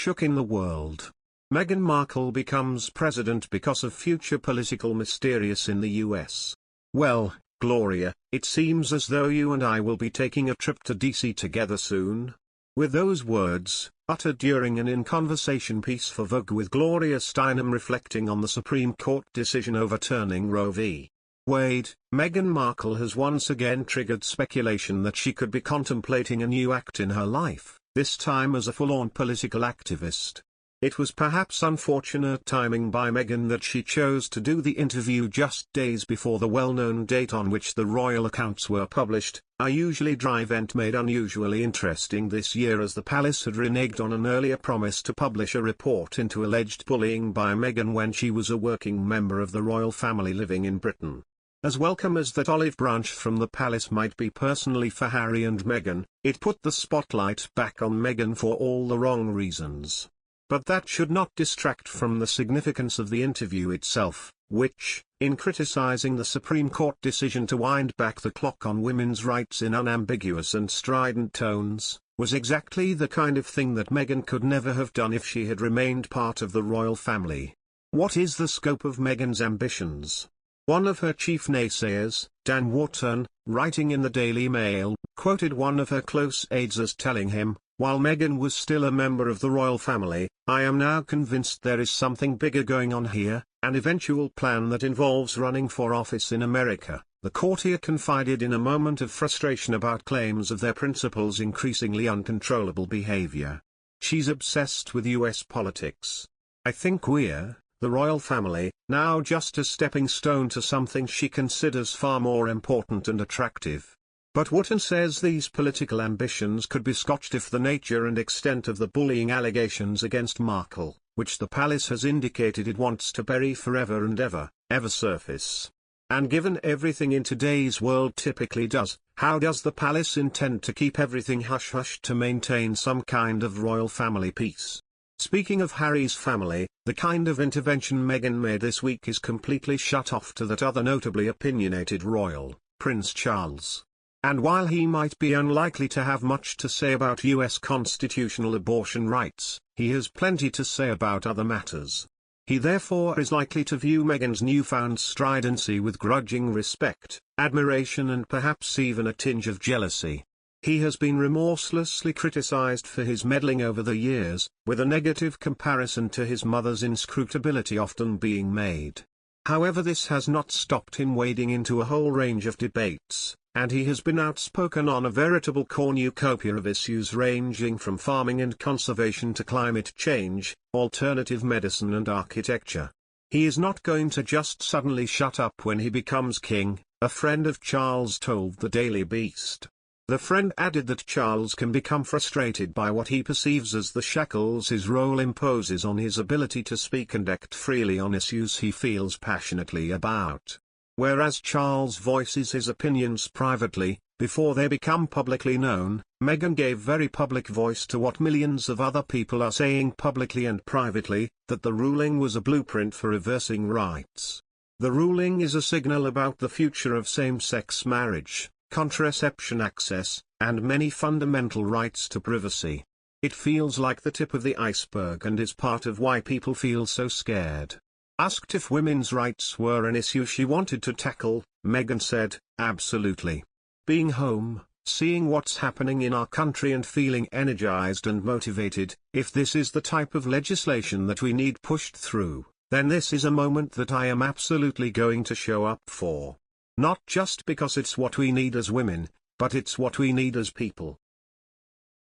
shook in the world. Meghan Markle becomes president because of future political mysterious in the US. Well, Gloria, it seems as though you and I will be taking a trip to DC together soon. With those words, uttered during an in-conversation piece for Vogue with Gloria Steinem reflecting on the Supreme Court decision overturning Roe v. Wade, Meghan Markle has once again triggered speculation that she could be contemplating a new act in her life, this time as a full-on political activist. It was perhaps unfortunate timing by Meghan that she chose to do the interview just days before the well-known date on which the royal accounts were published. A usually dry event made unusually interesting this year as the palace had reneged on an earlier promise to publish a report into alleged bullying by Meghan when she was a working member of the royal family living in Britain. As welcome as that olive branch from the palace might be personally for Harry and Meghan, it put the spotlight back on Meghan for all the wrong reasons. But that should not distract from the significance of the interview itself, which, in criticizing the Supreme Court decision to wind back the clock on women's rights in unambiguous and strident tones, was exactly the kind of thing that Meghan could never have done if she had remained part of the royal family. What is the scope of Meghan's ambitions? One of her chief naysayers, Dan Wharton, writing in the Daily Mail, quoted one of her close aides as telling him, "While Meghan was still a member of the royal family, I am now convinced there is something bigger going on here, an eventual plan that involves running for office in America." The courtier confided in a moment of frustration about claims of their principal's increasingly uncontrollable behavior. "She's obsessed with US politics. I think we're, the royal family, now just a stepping stone to something she considers far more important and attractive." But Wharton says these political ambitions could be scotched if the nature and extent of the bullying allegations against Markle, which the palace has indicated it wants to bury forever and ever surface. And given everything in today's world typically does, how does the palace intend to keep everything hush-hush to maintain some kind of royal family peace? Speaking of Harry's family, the kind of intervention Meghan made this week is completely shut off to that other notably opinionated royal, Prince Charles. And while he might be unlikely to have much to say about US constitutional abortion rights, he has plenty to say about other matters. He therefore is likely to view Meghan's newfound stridency with grudging respect, admiration and perhaps even a tinge of jealousy. He has been remorselessly criticized for his meddling over the years, with a negative comparison to his mother's inscrutability often being made. However, this has not stopped him wading into a whole range of debates, and he has been outspoken on a veritable cornucopia of issues ranging from farming and conservation to climate change, alternative medicine and architecture. He is not going to just suddenly shut up when he becomes king, a friend of Charles told the Daily Beast. The friend added that Charles can become frustrated by what he perceives as the shackles his role imposes on his ability to speak and act freely on issues he feels passionately about. Whereas Charles voices his opinions privately, before they become publicly known, Meghan gave very public voice to what millions of other people are saying publicly and privately, that the ruling was a blueprint for reversing rights. The ruling is a signal about the future of same-sex marriage, contraception access, and many fundamental rights to privacy. It feels like the tip of the iceberg and is part of why people feel so scared. Asked if women's rights were an issue she wanted to tackle, Meghan said, "Absolutely. Being home, seeing what's happening in our country and feeling energized and motivated, if this is the type of legislation that we need pushed through, then this is a moment that I am absolutely going to show up for. Not just because it's what we need as women, but it's what we need as people."